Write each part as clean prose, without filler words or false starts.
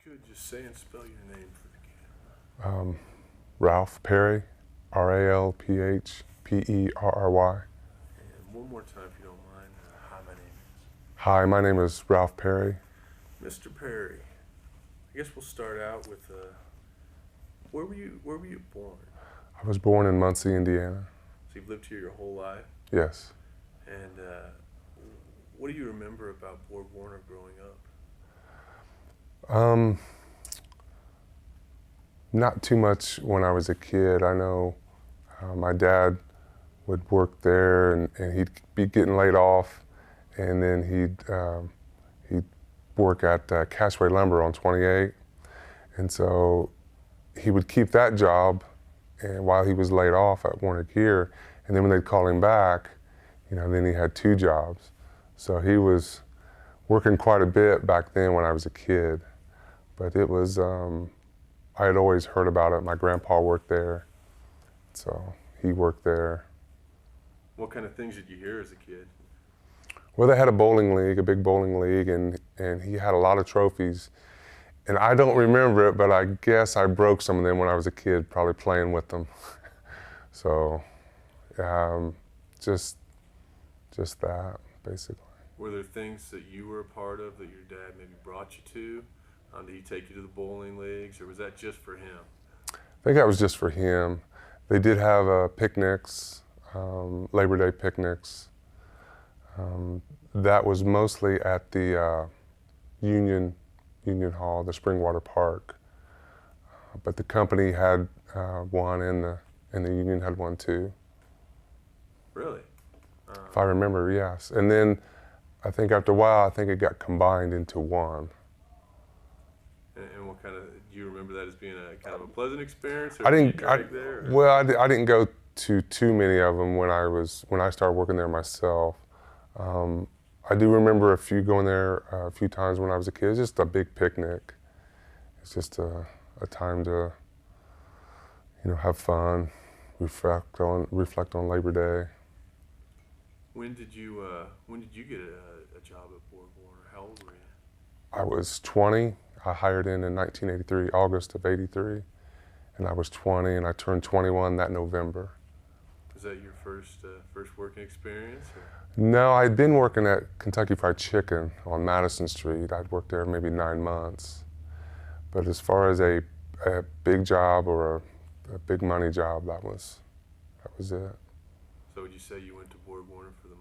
Good, just say and spell your name for the camera. Ralph Perry, Ralphperry. And one more time, if you don't mind. Hi, my name is. Hi, my name is Ralph Perry. Mr. Perry, I guess we'll start out with where were you born? I was born in Muncie, Indiana. So you've lived here your whole life? Yes. And what do you remember about Borg-Warner growing up? Not too much when I was a kid. I know my dad would work there and he'd be getting laid off, and then he'd work at Cashway Lumber on 28. And so he would keep that job and while he was laid off at Warner Gear, and then when they'd call him back, then he had two jobs. So he was working quite a bit back then when I was a kid. But it was, I had always heard about it. My grandpa worked there, so he worked there. What kind of things did you hear as a kid? Well, they had a bowling league, a big bowling league, and he had a lot of trophies. And I don't remember it, but I guess I broke some of them when I was a kid, probably playing with them. So, just that, basically. Were there things that you were a part of that your dad maybe brought you to? Did he take you to the bowling leagues, or was that just for him? I think that was just for him. They did have picnics, Labor Day picnics. That was mostly at the Union Hall, the Springwater Park. But the company had one, and the Union had one too. Really? If I remember, yes. And then I think after a while, I think it got combined into one. And what kind of, do you remember that as being a kind of a pleasant experience? Or I didn't. I didn't go to too many of them when I started working there myself. I do remember going there a few times when I was a kid. It's just a big picnic. It's just a time to, have fun, reflect on Labor Day. When did you get a job at Borg-Warner? How old were you? I was 20. I hired in 1983, August of '83, and I was 20, and I turned 21 that November. Was that your first working experience? Or? No, I'd been working at Kentucky Fried Chicken on Madison Street. I'd worked there maybe 9 months. But as far as a big job or a big money job, that was it. So would you say you went to Borg-Warner for the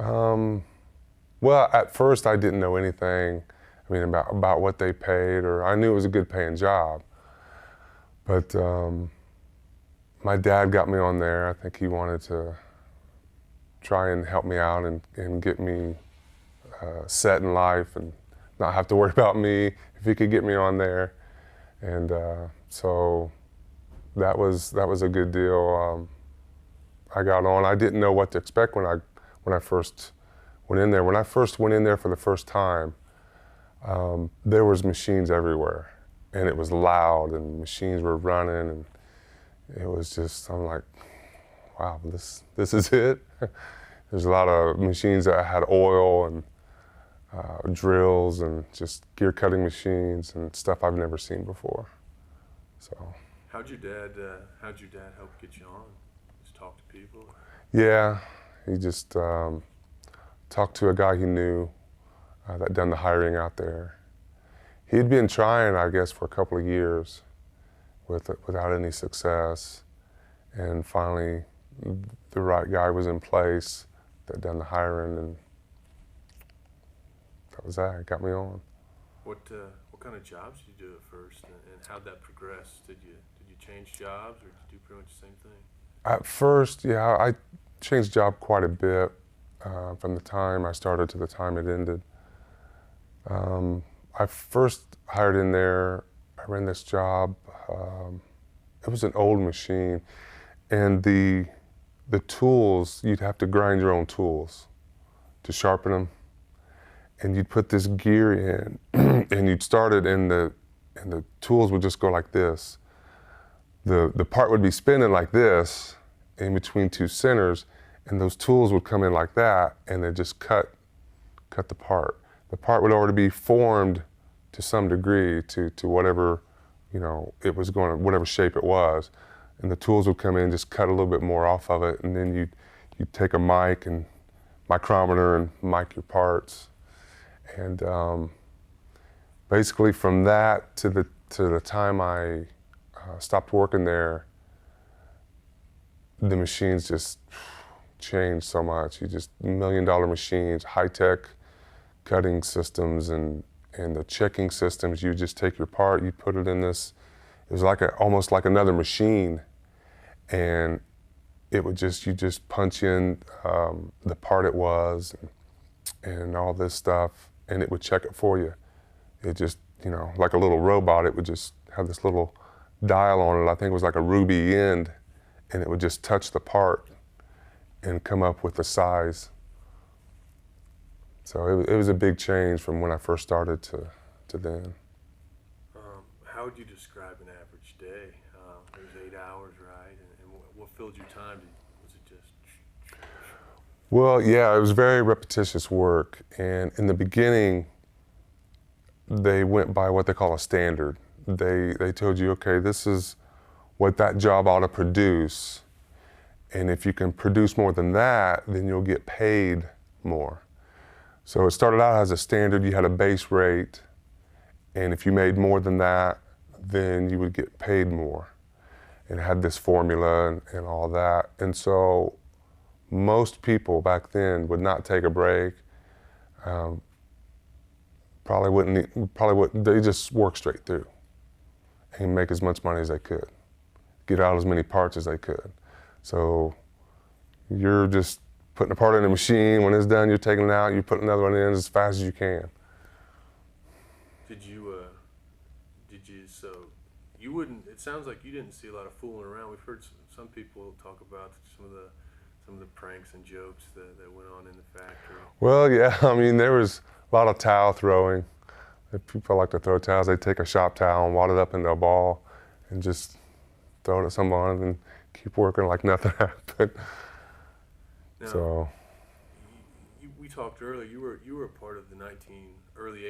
money? Well, at first I didn't know anything. About what they paid, or I knew it was a good paying job. But my dad got me on there. I think he wanted to try and help me out and get me set in life and not have to worry about me, if he could get me on there. And so that was a good deal. I got on. I didn't know what to expect when I first went in there. When I first went in there for the first time, there was machines everywhere, and it was loud, and machines were running, and it was just, I'm like, wow, this is it? There's a lot of machines that had oil and drills and just gear cutting machines and stuff I've never seen before. So. How'd your dad help get you on? Just talk to people? Yeah, he just talked to a guy he knew that done the hiring out there. He'd been trying, I guess, for a couple of years without any success. And finally, the right guy was in place that done the hiring, and that was that. It got me on. What kind of jobs did you do at first, and how'd that progress? Did you change jobs, or did you do pretty much the same thing? At first, yeah, I changed job quite a bit from the time I started to the time it ended. I first hired in there. I ran this job. It was an old machine, and the tools, you'd have to grind your own tools to sharpen them, and you'd put this gear in, and you'd start it, and the tools would just go like this. The part would be spinning like this in between two centers, and those tools would come in like that, and then just cut the part. The part would already be formed to to some degree to whatever, it was going to, whatever shape it was. And the tools would come in, just cut a little bit more off of it, and then you'd take a mic and micrometer and mic your parts. And basically from that to the time I stopped working there, the machines just changed so much. You just $1 million machines, high-tech cutting systems and the checking systems. You just take your part, you put it in this, it was like almost like another machine, and it would just, you just punch in the part it was and all this stuff, and it would check it for you. It just, like a little robot, it would just have this little dial on it. I think it was like a ruby end, and it would just touch the part and come up with the size. So it was a big change from when I first started to then. How would you describe an average day? It was 8 hours, right? And what filled your time? Was it just? Well, yeah, it was very repetitious work. And in the beginning, they went by what they call a standard. They told you, okay, this is what that job ought to produce. And if you can produce more than that, then you'll get paid more. So it started out as a standard. You had a base rate, and if you made more than that, then you would get paid more. And it had this formula and all that. And so most people back then would not take a break. Probably wouldn't, they just work straight through and make as much money as they could, get out as many parts as they could. So you're just putting a part in a machine. When it's done, you're taking it out, you put another one in as fast as you can. So you wouldn't, it sounds like you didn't see a lot of fooling around. We've heard some people talk about some of the pranks and jokes that went on in the factory. Well, yeah, I mean, there was a lot of towel throwing. If people like to throw towels, they'd take a shop towel and wad it up into a ball and just throw it at someone and keep working like nothing happened. Now, so we talked earlier. You were a part of the early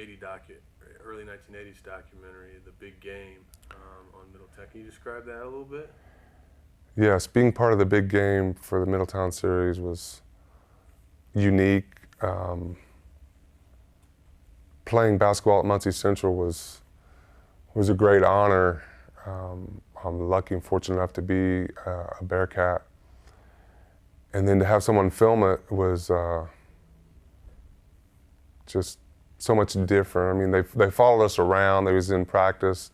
1980s documentary, The Big Game, on Middletown. Can you describe that a little bit? Yes, being part of the Big Game for the Middletown series was unique. Playing basketball at Muncie Central was a great honor. I'm lucky and fortunate enough to be a Bearcat. And then to have someone film it was just so much different. I mean, they followed us around. They was in practice.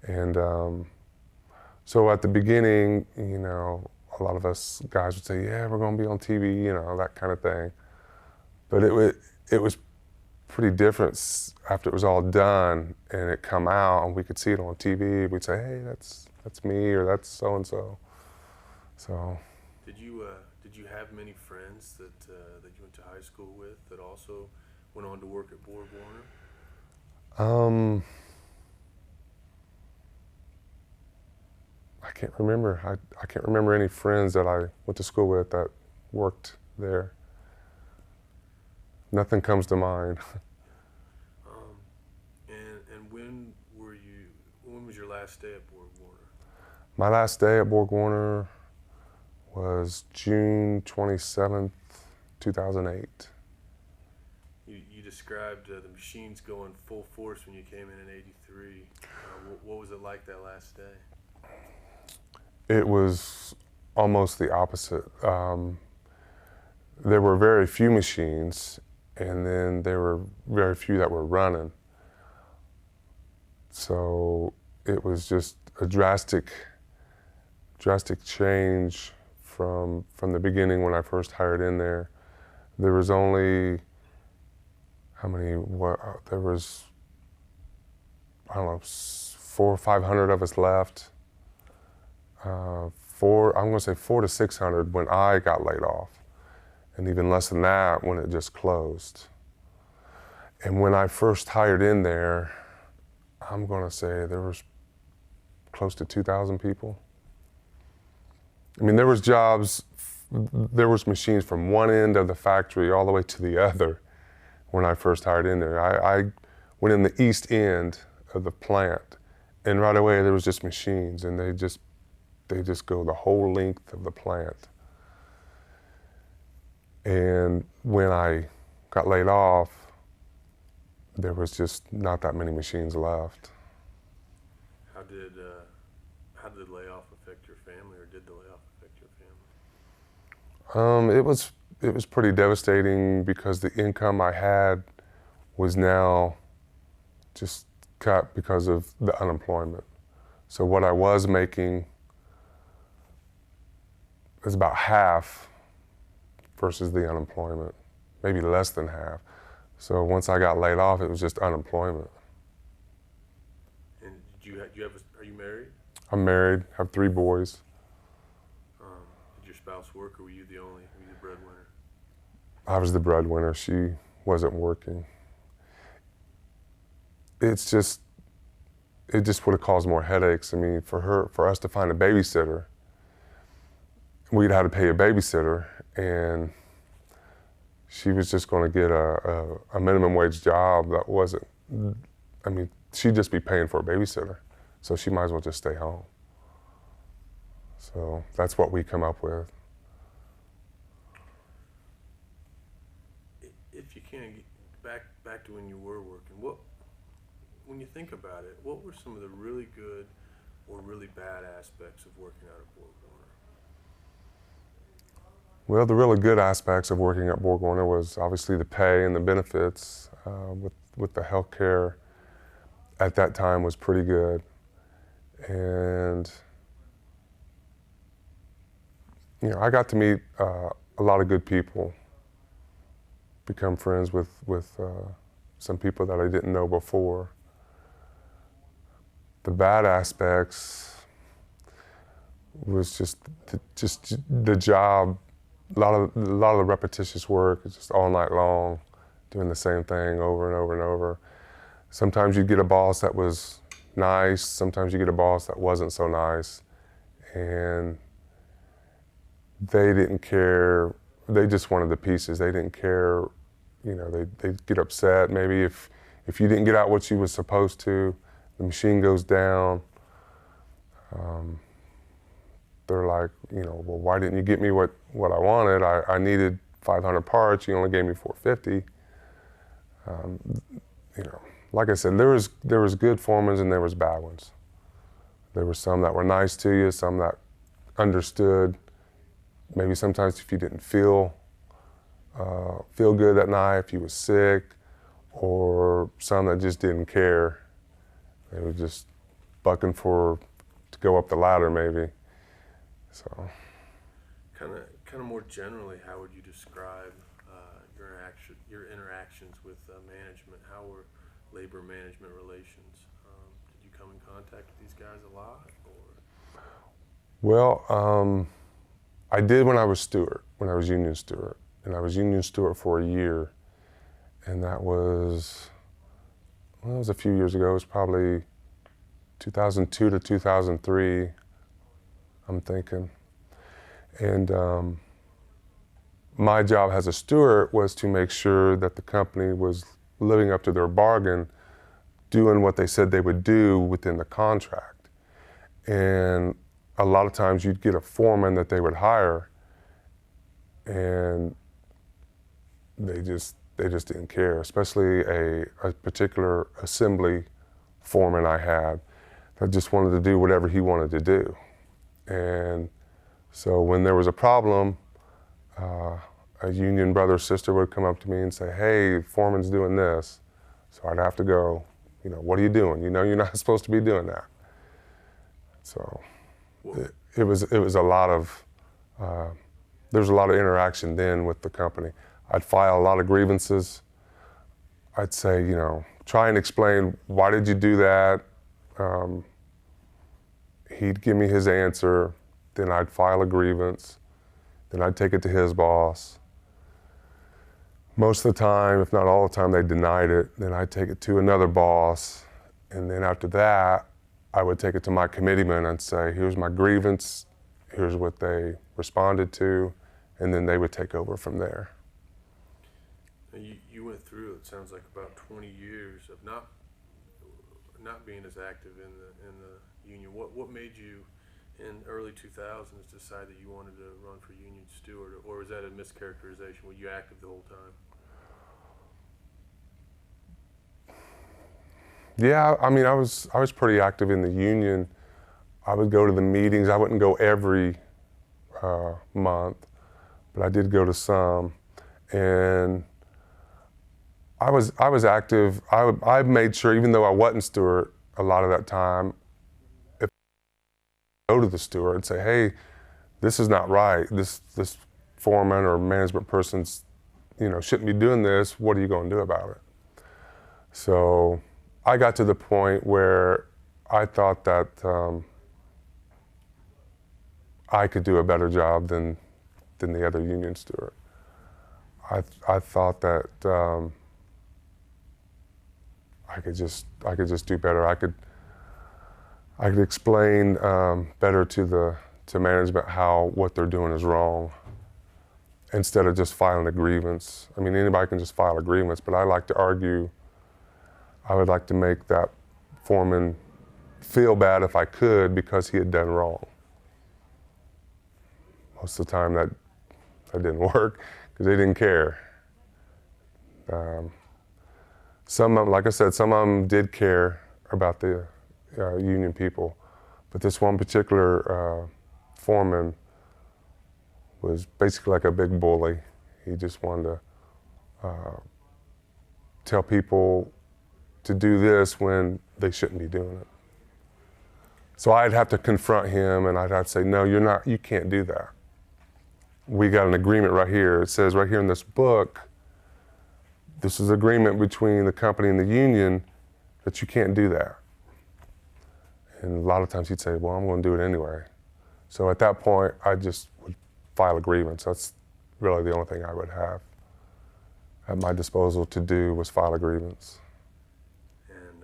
And so at the beginning, a lot of us guys would say, yeah, we're going to be on TV, that kind of thing. But it was pretty different after it was all done and it come out and we could see it on TV. We'd say, hey, that's me, or that's so-and-so. So. Did you have many friends that you went to high school with that also went on to work at BorgWarner? I can't remember. I can't remember any friends that I went to school with that worked there. Nothing comes to mind. And when was your last day at BorgWarner? My last day at BorgWarner was June 27th, 2008. You described the machines going full force when you came in '83. What was it like that last day? It was almost the opposite. There were very few machines, and then there were very few that were running. So it was just a drastic change from the beginning when I first hired in there. There was only, there was, I don't know, 400 or 500 of us left. I'm going to say 400 to 600 when I got laid off, and even less than that when it just closed. And when I first hired in there, I'm going to say there was close to 2,000 people. I mean, there was jobs, there was machines from one end of the factory all the way to the other when I first hired in there. I went in the east end of the plant, and right away there was just machines, and they just go the whole length of the plant. And when I got laid off, there was just not that many machines left. How did the layoff affect your family, or did the layoff affect your family? It was pretty devastating because the income I had was now just cut because of the unemployment. So what I was making is about half versus the unemployment, maybe less than half. So once I got laid off, it was just unemployment. And are you married? I'm married, have 3 boys. Did your spouse work, or were you the breadwinner? I was the breadwinner. She wasn't working. It just would have caused more headaches. I mean, for us to find a babysitter, we'd have to pay a babysitter, and she was just going to get a minimum wage job that wasn't, I mean, she'd just be paying for a babysitter, so she might as well just stay home. So that's what we come up with. If you can, get back to when you were working, when you think about it, what were some of the really good or really bad aspects of working out of BorgWarner? Well, the really good aspects of working at Borg-Warner was obviously the pay and the benefits. With the health care at that time was pretty good. And, you know, I got to meet a lot of good people, become friends with some people that I didn't know before. The bad aspects was just the job. A lot of the repetitious work is just all night long, doing the same thing over and over and over. Sometimes you get a boss that was nice, sometimes you get a boss that wasn't so nice, and they didn't care. They just wanted the pieces. They didn't care, you know, they'd get upset maybe if you didn't get out what you was supposed to, the machine goes down. They're like, you know, well, why didn't you get me what I wanted? I needed 500 parts, you only gave me 450. You know, like I said, there was good foremen and there was bad ones. There were some that were nice to you, some that understood. Maybe sometimes if you didn't feel good that night, if you was sick, or some that just didn't care. They were just bucking to go up the ladder maybe. So, kind of more generally, how would you describe your interactions with management? How were labor management relations? Did you come in contact with these guys a lot, or? Well, I did when I was union steward, and I was union steward for a year, and that was, well, it was a few years ago. It was probably 2002 to 2003. I'm thinking. And my job as a steward was to make sure that the company was living up to their bargain, doing what they said they would do within the contract. And a lot of times you'd get a foreman that they would hire, and they just didn't care, especially a particular assembly foreman I had that just wanted to do whatever he wanted to do. And so when there was a problem, a union brother or sister would come up to me and say, hey, foreman's doing this. So I'd have to go, you know, what are you doing? You know, you're not supposed to be doing that. So it was a lot of, there was a lot of interaction then with the company. I'd file a lot of grievances. I'd say, you know, try and explain, why did you do that? He'd give me his answer, then I'd file a grievance, then I'd take it to his boss. Most of the time, if not all the time, they denied it. Then I'd take it to another boss, and then after that, I would take it to my committeeman and say, here's my grievance, here's what they responded to, and then they would take over from there. You you went through, it sounds like, about 20 years of not being as active in the union. What made you in early 2000s decide that you wanted to run for union steward, or was that a mischaracterization? Were you active the whole time? Yeah, I mean, I was pretty active in the union. I would go to the meetings. I wouldn't go every month, but I did go to some, and I was active. I made sure, even though I wasn't steward a lot of that time, if I go to the steward and say, "Hey, this is not right. This foreman or management person's, shouldn't be doing this. What are you going to do about it?" So I got to the point where I thought that I could do a better job than the other union steward. I thought that I could just do better. I could explain better to management how what they're doing is wrong, instead of just filing a grievance. I mean, anybody can just file a grievance, but I like to argue. I would like to make that foreman feel bad if I could, because he had done wrong. Most of the time that didn't work, because they didn't care. Some of them, like I said, some of them did care about the union people, but this one particular foreman was basically like a big bully. He just wanted to tell people to do this when they shouldn't be doing it. So I'd have to confront him, and I'd have to say, "No, you can't do that. We got an agreement right here. It says right here in this book, this is agreement between the company and the union that you can't do that." And a lot of times he'd say, "Well, I'm going to do it anyway." So at that point, I just would file a grievance. That's really the only thing I would have at my disposal to do, was file a grievance. And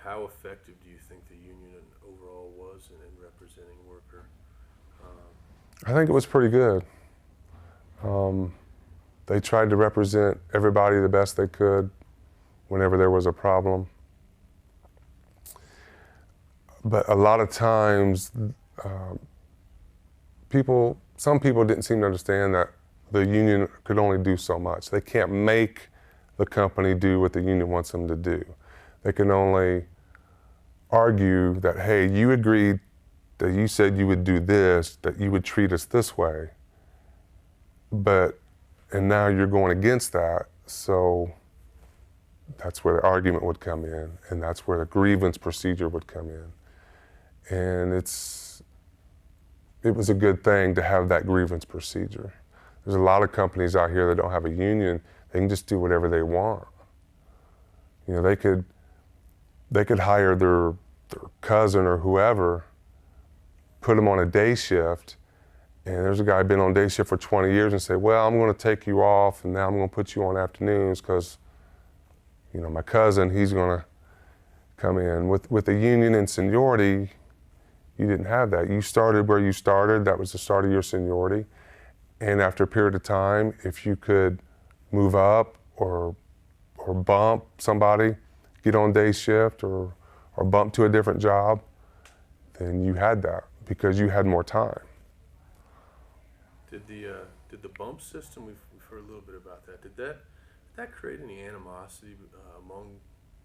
how effective do you think the union overall was in representing worker? I think it was pretty good. They tried to represent everybody the best they could whenever there was a problem. But a lot of times, some people didn't seem to understand that the union could only do so much. They can't make the company do what the union wants them to do. They can only argue that, "Hey, you agreed that you said you would do this, that you would treat us this way, and now you're going against that." So that's where the argument would come in, and that's where the grievance procedure would come in. And it was a good thing to have that grievance procedure. There's a lot of companies out here that don't have a union. They can just do whatever they want. They could hire their cousin or whoever, put them on a day shift, and there's a guy been on day shift for 20 years and say, "Well, I'm going to take you off, and now I'm going to put you on afternoons because, my cousin, he's going to come in." With the union and seniority, you didn't have that. You started where you started. That was the start of your seniority. And after a period of time, if you could move up or bump somebody, get on day shift or bump to a different job, then you had that because you had more time. Did the bump system, we've heard a little bit about that, did that create any animosity among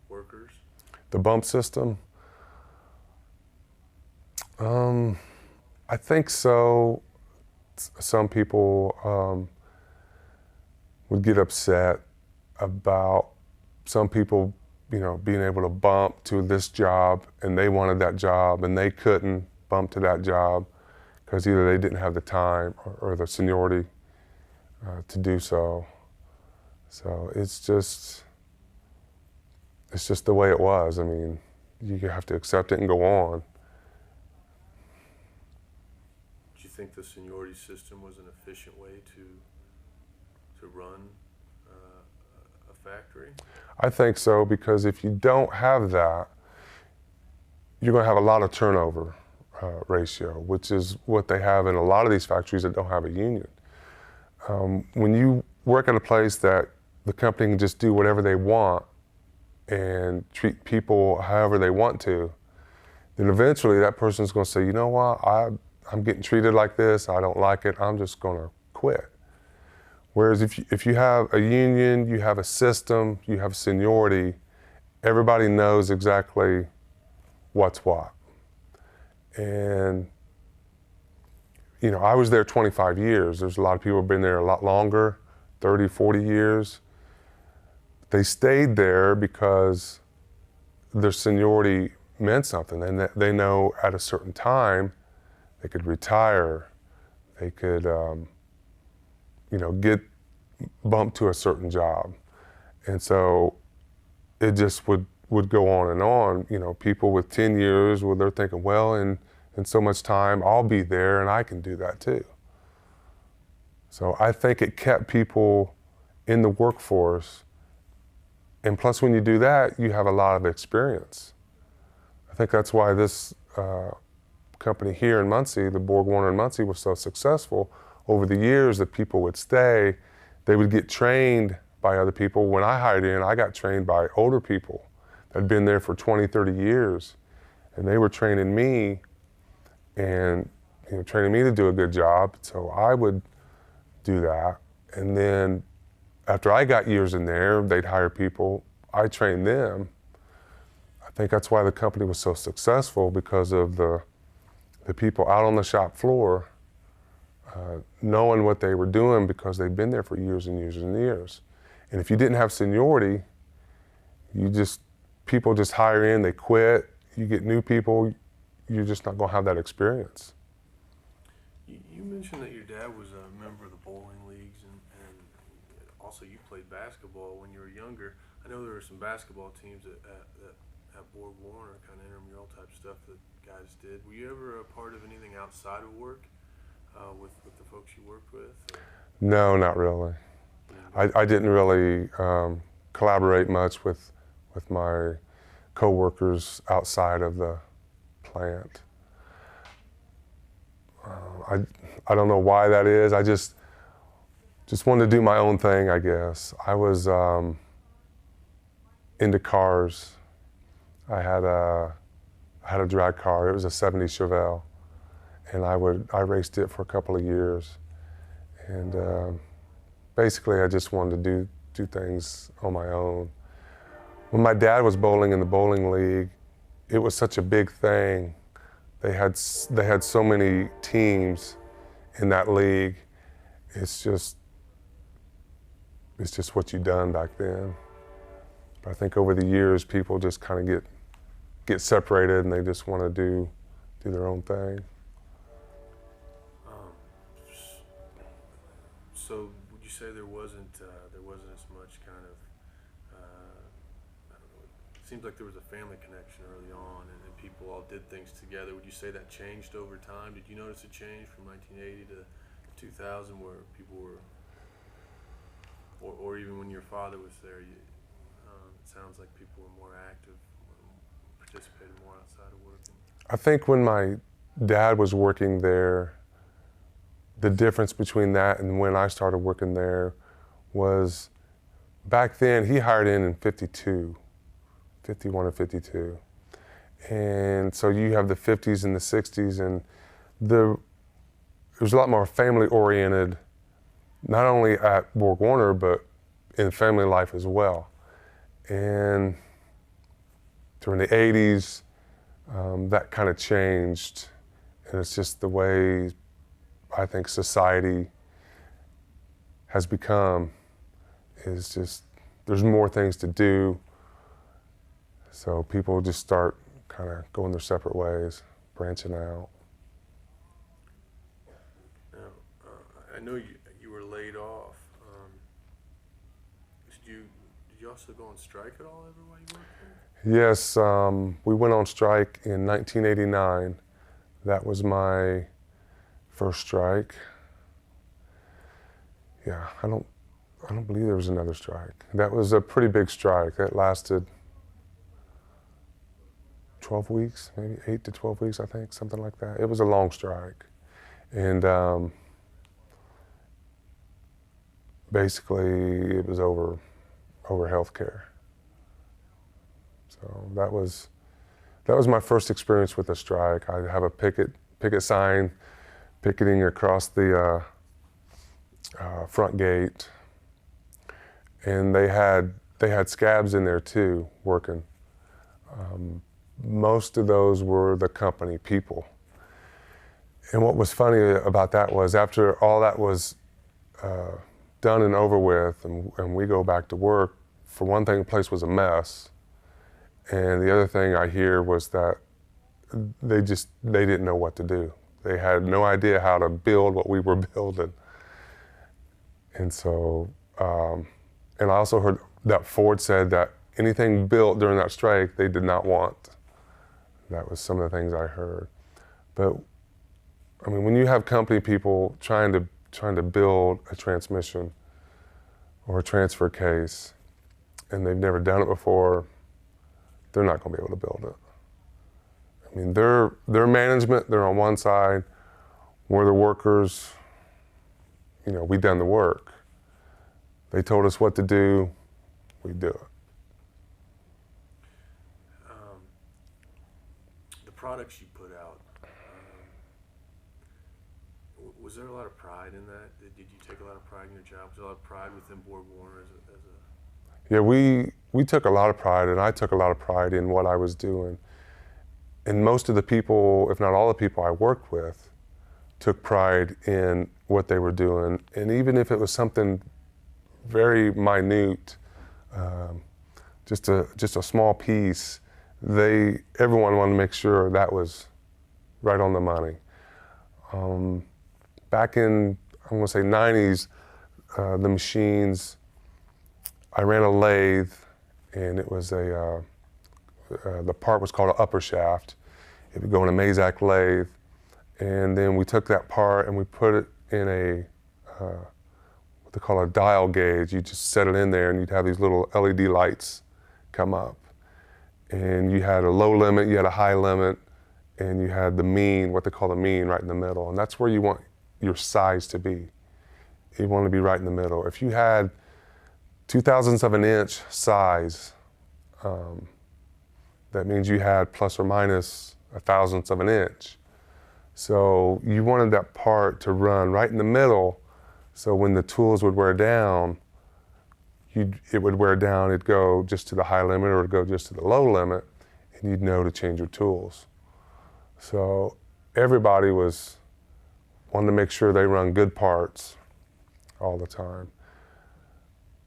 workers? The bump system? I think so. Some people would get upset about some people, being able to bump to this job, and they wanted that job, and they couldn't bump to that job because either they didn't have the time or the seniority to do so. So it's just the way it was. I mean, you have to accept it and go on. Do you think the seniority system was an efficient way to run a factory? I think so, because if you don't have that, you're going to have a lot of turnover ratio, which is what they have in a lot of these factories that don't have a union. When you work at a place that the company can just do whatever they want and treat people however they want to, then eventually that person's going to say, you know what, I'm getting treated like this, I don't like it, I'm just going to quit. Whereas if you have a union, you have a system, you have seniority, everybody knows exactly what's what. And, you know, I was there 25 years. There's a lot of people who have been there a lot longer, 30, 40 years. They stayed there because their seniority meant something, and that they know at a certain time they could retire, they could, you know, get bumped to a certain job. And so it just would go on and on. You know, people with 10 years, well, they're thinking, well, in so much time, I'll be there and I can do that too. So I think it kept people in the workforce. And plus, when you do that, you have a lot of experience. I think that's why this company here in Muncie, the BorgWarner in Muncie, was so successful. Over the years that people would stay, they would get trained by other people. When I hired in, I got trained by older people that had been there for 20, 30 years. And they were training me and, you know, training me to do a good job. So I would do that. And then after I got years in there, they'd hire people, I trained them. I think that's why the company was so successful, because of the people out on the shop floor knowing what they were doing, because they've been there for years and years and years. And if you didn't have seniority, people just hire in, they quit, you get new people, you're just not gonna have that experience. You mentioned that your dad was a member of the bowling leagues, and also you played basketball when you were younger. I know there were some basketball teams at Borg-Warner, kind of intramural type stuff that guys did. Were you ever a part of anything outside of work with the folks you worked with? Or? No, not really. I didn't really collaborate much with my co-workers outside of the plant. I don't know why that is. I just wanted to do my own thing, I guess. I was into cars. I had a drag car. It was a '70s Chevelle, and I raced it for a couple of years. And basically, I just wanted to do things on my own. When my dad was bowling in the bowling league, it was such a big thing. They had so many teams in that league. It's just what you done back then. But I think over the years, people just kind of get separated, and they just want to do their own thing. So would you say there wasn't as much kind of I don't know, it seems like there was a family connection early on, and people all did things together. Would you say that changed over time? Did you notice a change from 1980 to 2000 where people were, or even when your father was there, it sounds like people were more active, participated more outside of work? I think when my dad was working there, the difference between that and when I started working there was, back then he hired in 52, 51 or 52. And so you have the 50s and the 60s, and it was a lot more family oriented, not only at BorgWarner, but in family life as well. And during the 80s, that kind of changed. And it's just the way I think society has become, is just, there's more things to do. So people just start kind of going their separate ways, branching out. Now, I know you were laid off. Did you also go on strike at all ever while you worked there? Yes, we went on strike in 1989. That was my first strike. Yeah, I don't believe there was another strike. That was a pretty big strike. That lasted 12 weeks, maybe 8 to 12 weeks, I think, something like that. It was a long strike. And basically it was over over health care. So that was my first experience with a strike. I have a picket sign picketing across the front gate, and they had scabs in there too working. Most of those were the company people. And what was funny about that was after all that was done and over with, and we go back to work, for one thing, the place was a mess. And the other thing I hear was that they didn't know what to do. They had no idea how to build what we were building. And so, and I also heard that Ford said that anything built during that strike, they did not want. That was some of the things I heard. But I mean, when you have company people trying to build a transmission or a transfer case, and they've never done it before, they're not going to be able to build it. I mean, their management, they're on one side, we're the workers, you know, we done the work. They told us what to do, we do it. The products you put out, was there a lot of pride in that? Did you take a lot of pride in your job? Was there a lot of pride within BorgWarner as a... Yeah, we took a lot of pride, and I took a lot of pride in what I was doing. And most of the people, if not all the people I worked with, took pride in what they were doing. And even if it was something very minute, just a small piece, everyone wanted to make sure that was right on the money. Back in, I'm going to say 90s, the machines, I ran a lathe, and it was the part was called an upper shaft. It would go in a Mazak lathe, and then we took that part and we put it in a, what they call a dial gauge. You just set it in there and you'd have these little LED lights come up. And you had a low limit, you had a high limit, and you had the mean, what they call the mean, right in the middle. And that's where you want your size to be. You want to be right in the middle. If you had 2/1000ths of an inch size, that means you had plus or minus 1/1000th of an inch. So you wanted that part to run right in the middle, so when the tools would wear down, it would wear down, it'd go just to the high limit or it'd go just to the low limit, and you'd know to change your tools. So everybody wanted to make sure they run good parts all the time.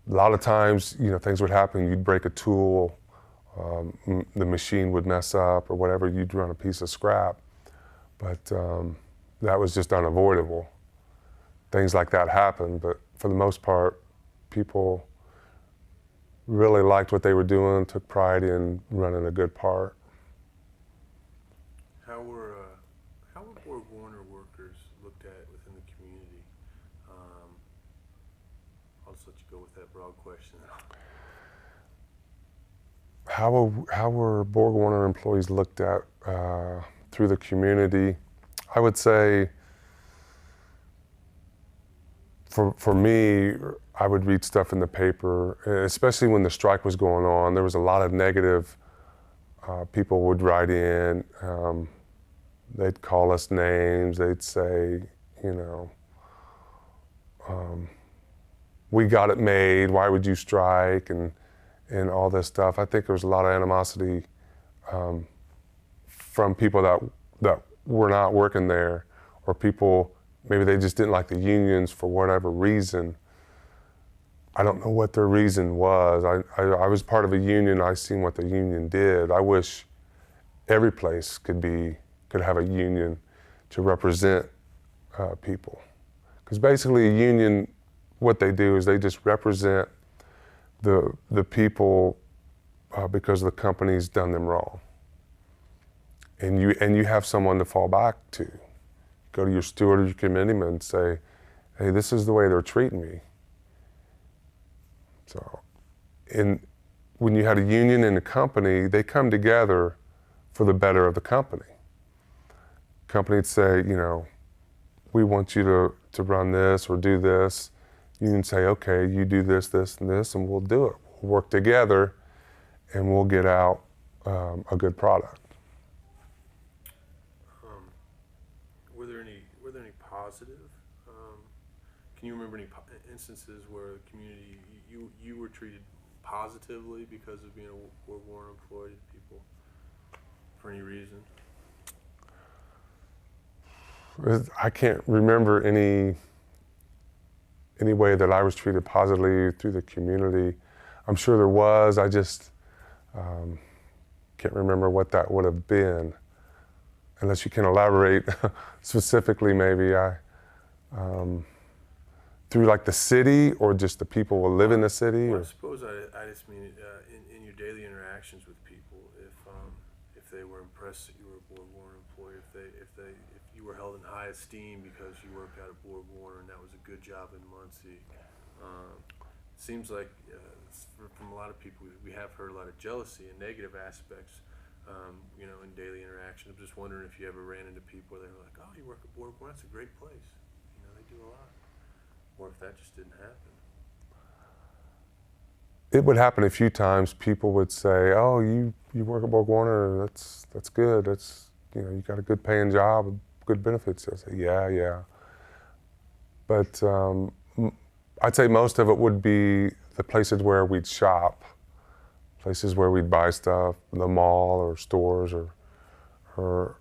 A lot of times, you know, things would happen, you'd break a tool, the machine would mess up or whatever, you'd run a piece of scrap. But that was just unavoidable. Things like that happened, but for the most part, people really liked what they were doing, took pride in running a good part. How were BorgWarner workers looked at within the community? I'll just let you go with that broad question. How were BorgWarner employees looked at through the community? I would say, for me, I would read stuff in the paper, especially when the strike was going on. There was a lot of negative. People would write in. They'd call us names. They'd say, you know, we got it made. Why would you strike? And all this stuff. I think there was a lot of animosity from people that were not working there, or people, maybe they just didn't like the unions for whatever reason. I don't know what their reason was. I was part of a union. I seen what the union did. I wish every place could have a union to represent people. Because basically a union, what they do is they just represent the people because the company's done them wrong. And you have someone to fall back to. Go to your steward or your committeeman and say, hey, this is the way they're treating me. So, when you had a union and a company, they come together for the better of the company. Company would say, you know, we want you to run this or do this. You can say, okay, you do this, this, and this, and we'll do it. work together, and we'll get out a good product. Were there any positive? Can you remember any instances where the community you were treated positively because of being a BorgWarner employee? People for any reason? I can't remember any way that I was treated positively through the community. I'm sure there was. I just can't remember what that would have been. Unless you can elaborate specifically, maybe through like the city, or just the people who live in the city. Well, or? I suppose I just mean in your daily interactions with people, if they were impressed that you were a BorgWarner employee, if you were held in high esteem because you worked out at BorgWarner and that was a good job in Muncie. Seems like from a lot of people we have heard a lot of jealousy and negative aspects. In daily interactions. I'm just wondering if you ever ran into people that were like, "Oh, you work at BorgWarner? That's a great place. They do a lot." Or if that just didn't happen. It would happen a few times. People would say, "Oh, you work at BorgWarner? That's good. You got a good paying job, good benefits." I say, "Yeah." But I'd say most of it would be the places where we'd shop, places where we'd buy stuff, the mall or stores, or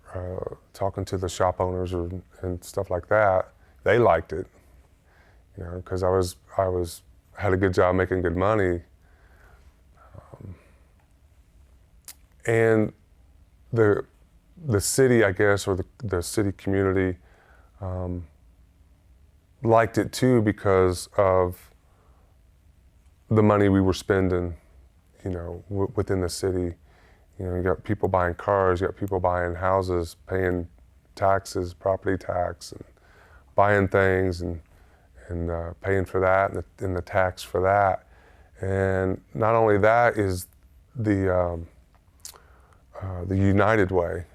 talking to the shop owners and stuff like that. They liked it, because I had a good job making good money, and the city, I guess, or the city community liked it too because of the money we were spending, within the city. You got people buying cars, you got people buying houses, paying taxes, property tax, and buying things and paying for that and the tax for that. And not only that is the United Way.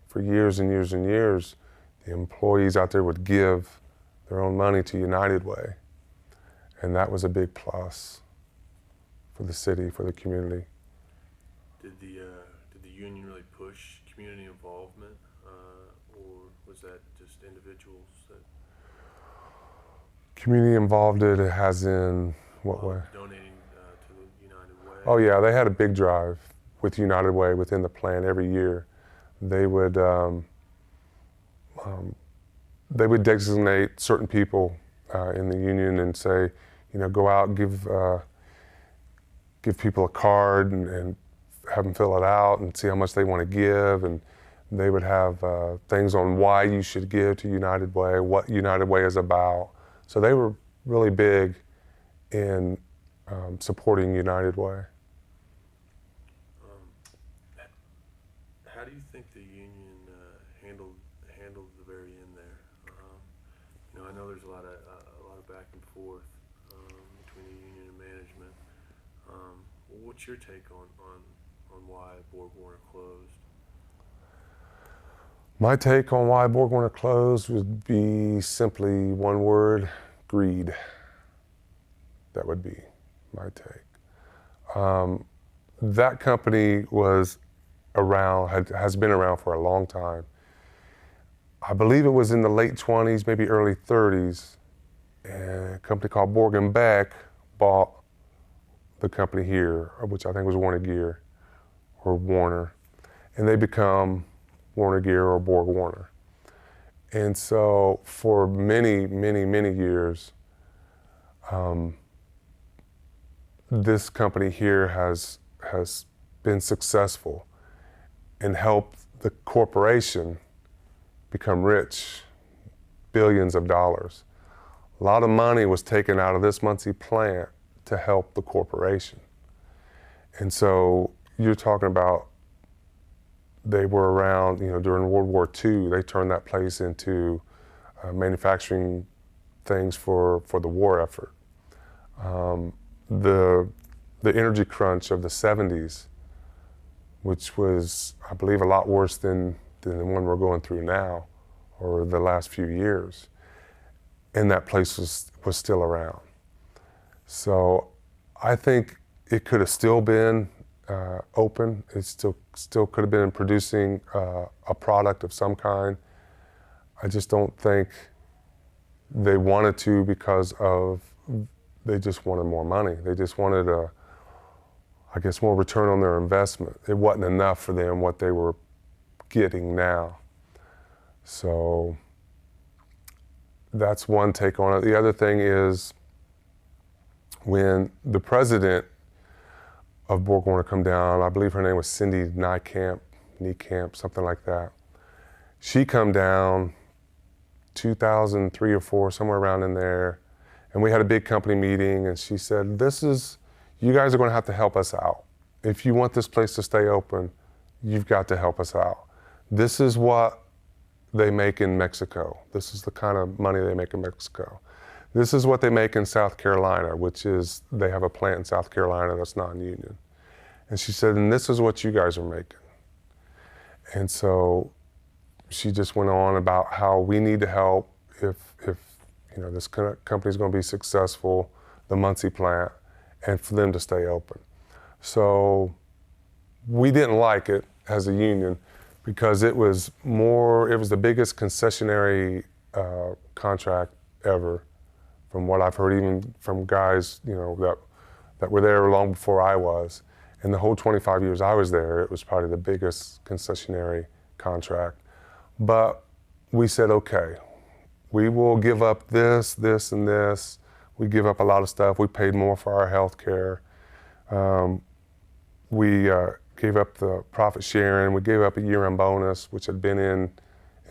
For years and years and years, the employees out there would give their own money to United Way. And that was a big plus for the city, for the community. Did the union really push community involvement, or was that just individuals that? Community involved it as in what way? Donating to the United Way. Oh yeah, they had a big drive with United Way within the plant every year. They would designate certain people in the union and say, go out and give people a card and have them fill it out and see how much they want to give. And they would have things on why you should give to United Way, what United Way is about. So they were really big in supporting United Way. How do you think the union handled the very end there? I know there's a lot of back and forth between the union and management. What's your take on why BorgWarner closed? My take on why BorgWarner closed would be simply one word: greed. That would be my take. That company was around, has been around for a long time. I believe it was in the late 20s, maybe early 30s, and a company called Borg and Beck bought the company here, which I think was Warner Gear or Warner, and they become Warner Gear or BorgWarner. And so for many, many, many years, this company here has been successful and helped the corporation become rich, billions of dollars. A lot of money was taken out of this Muncie plant to help the corporation. And so you're talking about, they were around, during World War II, they turned that place into manufacturing things for the war effort. The energy crunch of the 70s, which was, I believe, a lot worse than the one we're going through now, or the last few years, and that place was still around. So I think it could have still been open. It still could have been producing a product of some kind. I just don't think they wanted to because they just wanted more money. They just wanted I guess, more return on their investment. It wasn't enough for them what they were getting now. So that's one take on it. The other thing is when the president of BorgWarner come down, I believe her name was Cindy Niekamp, something like that. She come down 2003 or 4, somewhere around in there, and we had a big company meeting, and she said, you guys are going to have to help us out. If you want this place to stay open, you've got to help us out. This is what they make in Mexico. This is the kind of money they make in Mexico. This is what they make in South Carolina, which is, they have a plant in South Carolina that's non-union. And she said, and this is what you guys are making. And so she just went on about how we need to help if this company's going to be successful, the Muncie plant, and for them to stay open. So we didn't like it as a union because it was the biggest concessionary contract ever, from what I've heard, even from guys that were there long before I was. In the whole 25 years I was there, it was probably the biggest concessionary contract. But we said, okay, we will give up this, this, and this. We give up a lot of stuff. We paid more for our health care. We gave up the profit sharing. We gave up a year-end bonus, which had been in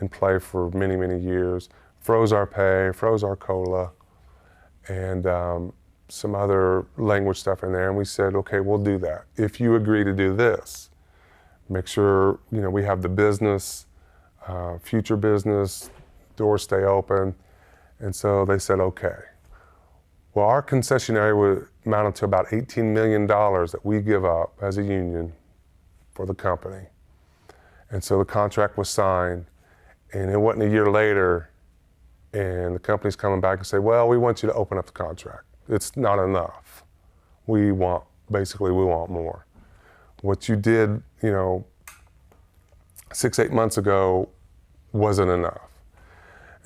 play for many, many years. Froze our pay, froze our COLA, and some other language stuff in there. And we said, okay, we'll do that. If you agree to do this, make sure we have the business, future business, doors stay open. And so they said, okay. Well, our concessionary would amount to about $18 million that we give up as a union for the company. And so the contract was signed, and it wasn't a year later, and the company's coming back and say, well, we want you to open up the contract. It's not enough. We want more. What you did, 6-8 months ago wasn't enough.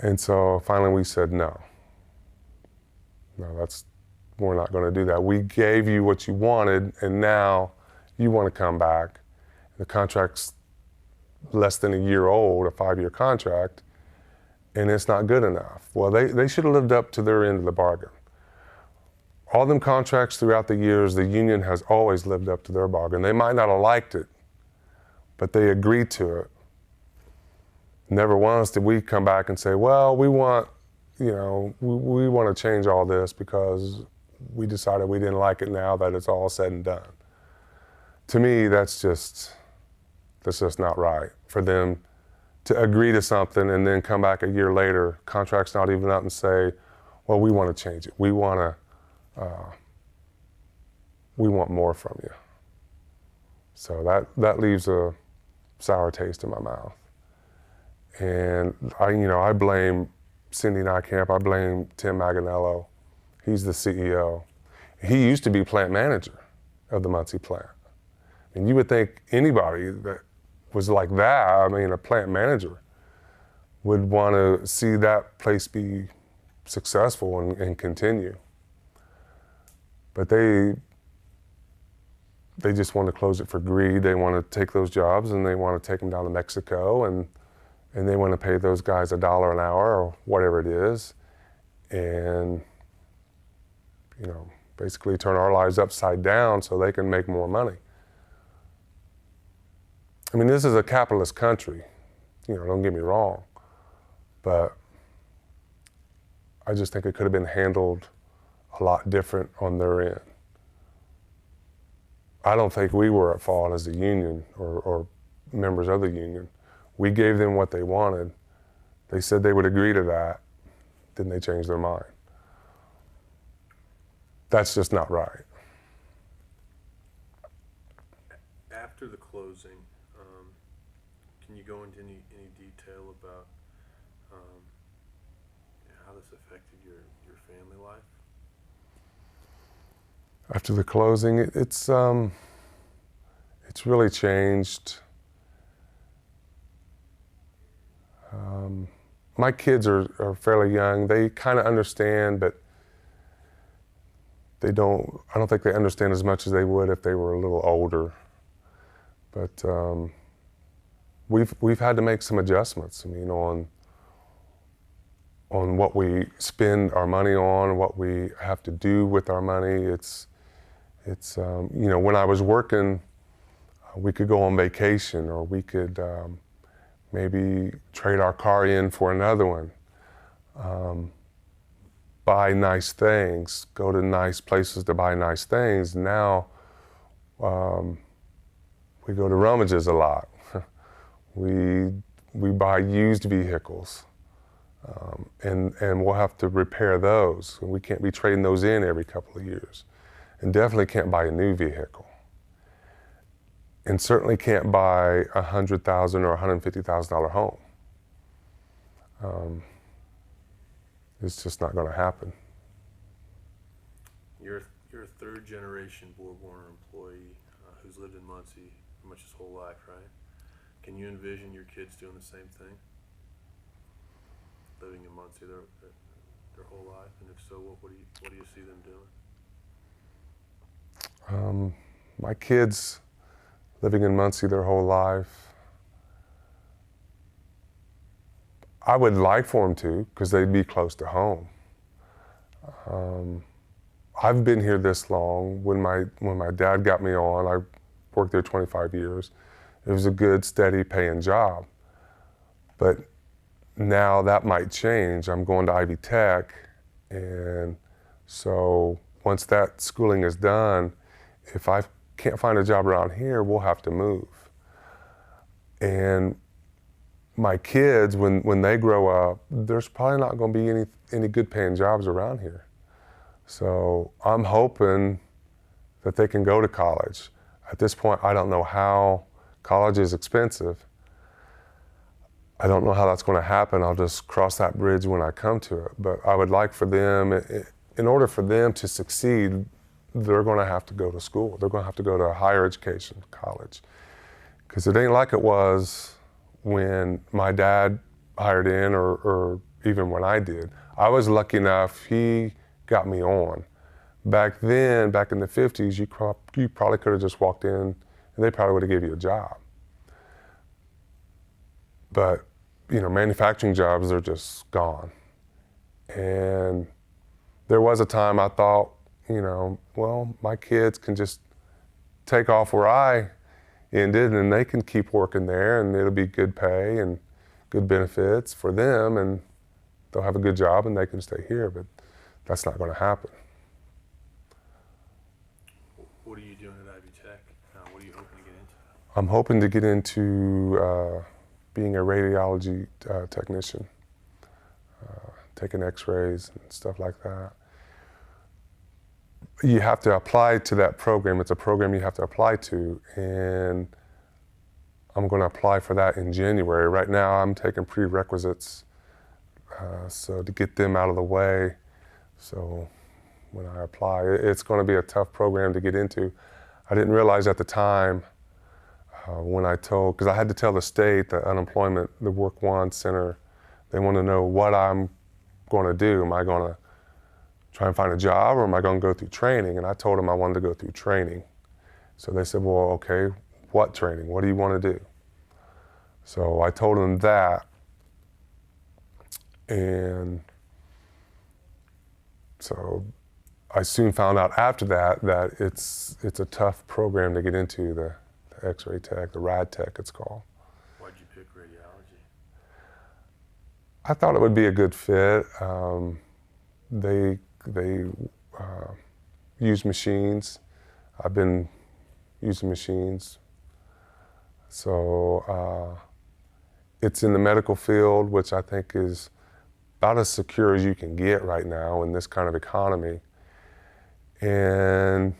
And so finally we said, no, we're not going to do that. We gave you what you wanted, and now you want to come back. The contract's less than a year old, a 5-year contract, and it's not good enough. Well, they should have lived up to their end of the bargain. All them contracts throughout the years, the union has always lived up to their bargain. They might not have liked it, but they agreed to it. Never once did we come back and say, well, we want to change all this because we decided we didn't like it now that it's all said and done. To me, that's just not right for them to agree to something and then come back a year later, contract's not even up, and say, well, we want to change it. We want more from you. So that leaves a sour taste in my mouth. And I blame Cindy Niekamp. I blame Tim Maganello. He's the CEO. He used to be plant manager of the Muncie plant. And you would think anybody that was like that, a plant manager, would want to see that place be successful and continue. But they just want to close it for greed. They want to take those jobs and they want to take them down to Mexico, and they want to pay those guys $1 an hour or whatever it is, and basically turn our lives upside down so they can make more money. This is a capitalist country, don't get me wrong, but I just think it could have been handled a lot different on their end. I don't think we were at fault as a union or members of the union. We gave them what they wanted. They said they would agree to that. Then they changed their mind. That's just not right. After the closing, can you go into any detail about how this affected your family life? After the closing, it's really changed. My kids are fairly young. They kind of understand, but I don't think they understand as much as they would if they were a little older. But we've had to make some adjustments. I mean, on what we spend our money on, what we have to do with our money. It's you know, when I was working, we could go on vacation, or we could maybe trade our car in for another one, buy nice things, go to nice places to buy nice things. Now we go to rummages a lot. we buy used vehicles, and we'll have to repair those. We can't be trading those in every couple of years, and definitely can't buy a new vehicle. And certainly can't buy a $100,000 or $150,000 home. It's just not going to happen. You're a third generation BorgWarner employee who's lived in Muncie pretty much his whole life, right? Can you envision your kids doing the same thing? Living in Muncie their whole life, and if so, what do you see them doing? My kids living in Muncie their whole life, I would like for them to, because they'd be close to home. I've been here this long. When my dad got me on, I worked there 25 years. It was a good, steady paying job. But now that might change. I'm going to Ivy Tech, and so once that schooling is done, if I can't find a job around here, we'll have to move. And my kids, when they grow up, there's probably not going to be any good paying jobs around here. So I'm hoping that they can go to college. At this point, I don't know how. College is expensive. I don't know how that's going to happen. I'll just cross that bridge when I come to it. But I would like for them, in order for them to succeed, they're going to have to go to school. They're going to have to go to a higher education, college. Because it ain't like it was when my dad hired in, or even when I did. I was lucky enough, he got me on. Back then, back in the 50s, you probably could have just walked in and they probably would have given you a job. But, you know, manufacturing jobs are just gone. And there was a time I thought, you know, well, my kids can just take off where I ended, and they can keep working there, and it'll be good pay and good benefits for them, and they'll have a good job and they can stay here. But that's not going to happen. What are you doing at Ivy Tech? What are you hoping to get into? I'm hoping to get into being a radiology technician, taking x-rays and stuff like that. You have to apply to that program. It's a program you have to apply to, and I'm going to apply for that in January. Right now I'm taking prerequisites, so to get them out of the way. So when I apply, it's going to be a tough program to get into. I didn't realize at the time when I told, because I had to tell the state, the unemployment, the Work One Center, they want to know what I'm going to do. Am I going to try and find a job, or am I going to go through training? And I told them I wanted to go through training. So they said, well, okay, what training? What do you want to do? So I told them that. And so I soon found out after that it's a tough program to get into, the X-ray tech, the rad tech it's called. Why'd you pick radiology? I thought it would be a good fit. They use machines. I've been using machines. So it's in the medical field, which I think is about as secure as you can get right now in this kind of economy. And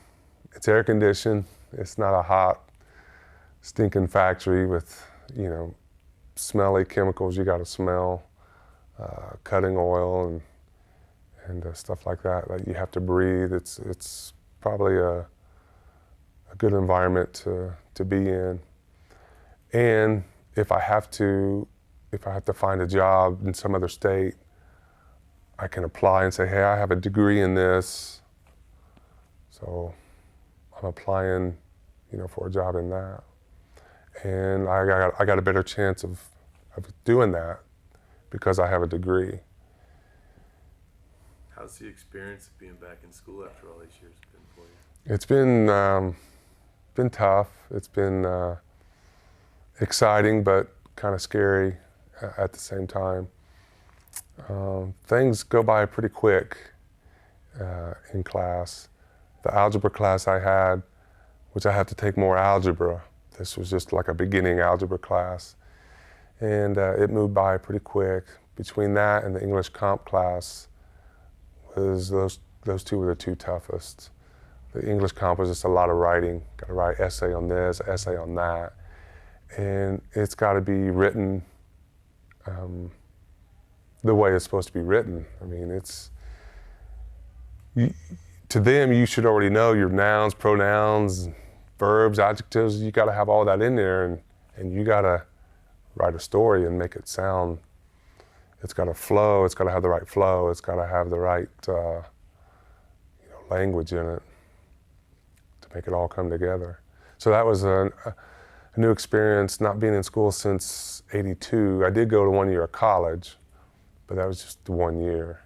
it's air conditioned. It's not a hot, stinking factory with, you know, smelly chemicals you got to smell, cutting oil and stuff like that you have to breathe. It's probably a good environment to be in. And if I have to find a job in some other state, I can apply and say, hey, I have a degree in this, so I'm applying, for a job in that. And I got a better chance of doing that because I have a degree. How's the experience of being back in school after all these years been for you? It's been tough. It's been exciting, but kind of scary at the same time. Things go by pretty quick in class. The algebra class I had, which I had to take more algebra. This was just like a beginning algebra class. And it moved by pretty quick. Between that and the English comp class, those two were the two toughest. The English comp was just a lot of writing. Got to write essay on this, essay on that. And it's got to be written the way it's supposed to be written. I mean, to them, you should already know your nouns, pronouns, verbs, adjectives. You got to have all that in there, and you got to write a story and make it sound. It's got to flow. It's got to have the right flow. It's got to have the right language in it to make it all come together. So that was a new experience, not being in school since '82. I did go to 1 year of college, but that was just 1 year.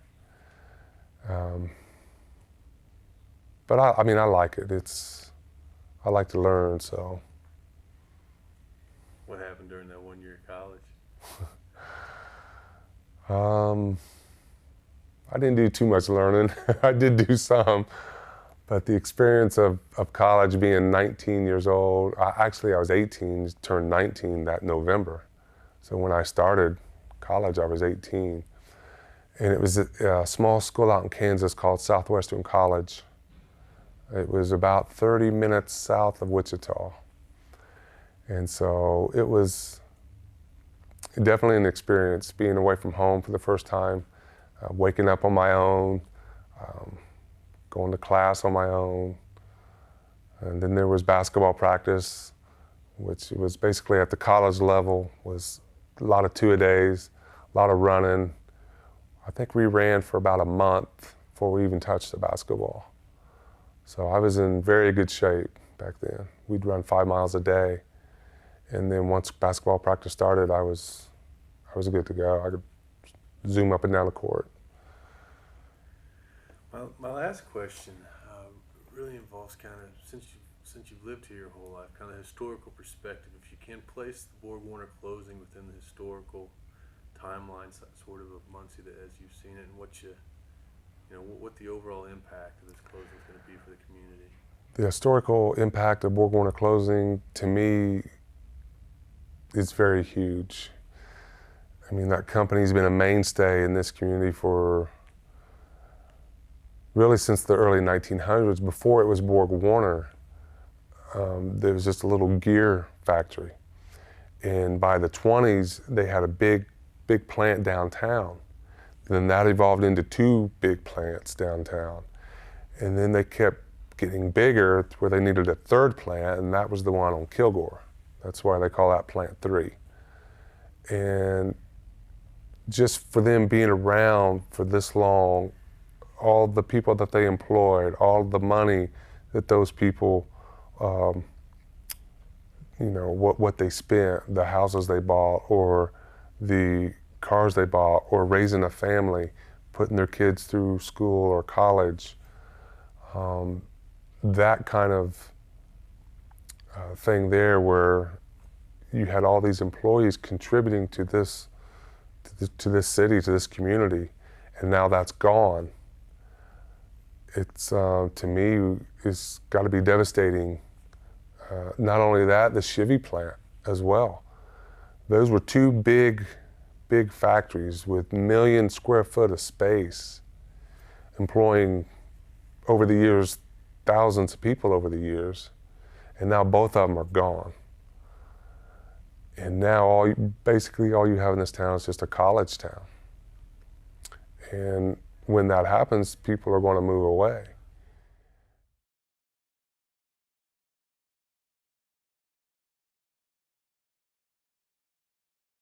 But I mean, I like it. I like to learn, so. What happened during that 1 year of college? I didn't do too much learning. I did do some, but the experience of college, being 19 years old, I was 18, turned 19 that November. So when I started college, I was 18. And it was a small school out in Kansas called Southwestern College. It was about 30 minutes south of Wichita. And so it was definitely an experience, being away from home for the first time, waking up on my own, going to class on my own. And then there was basketball practice, which was basically at the college level, was a lot of two-a-days, a lot of running. I think we ran for about a month before we even touched the basketball. So I was in very good shape back then. We'd run 5 miles a day. And then once basketball practice started, I was good to go. I could zoom up and down the court. My last question really involves kind of, since you've lived here your whole life, kind of historical perspective. If you can place the Borg-Warner closing within the historical timeline, sort of Muncie, as you've seen it, and what the overall impact of this closing is going to be for the community. The historical impact of Borg-Warner closing, to me, is very huge. I mean, that company's been a mainstay in this community for really since the early 1900s. Before it was Borg-Warner, there was just a little gear factory. And by the 20s, they had a big plant downtown. Then that evolved into 2 big plants downtown. And then they kept getting bigger to where they needed a 3rd plant, and that was the one on Kilgore. That's why they call that Plant 3. And just for them being around for this long, all the people that they employed, all the money that those people, what they spent, the houses they bought, or the cars they bought, or raising a family, putting their kids through school or college, that kind of thing there, where you had all these employees contributing to this city, to this community, and now that's gone. It's to me, it's got to be devastating. Not only that, the Chevy plant as well. Those were 2 big factories with 1 million square foot of space, employing over the years thousands of people over the years, and now both of them are gone. And now basically all you have in this town is just a college town. And when that happens, people are going to move away.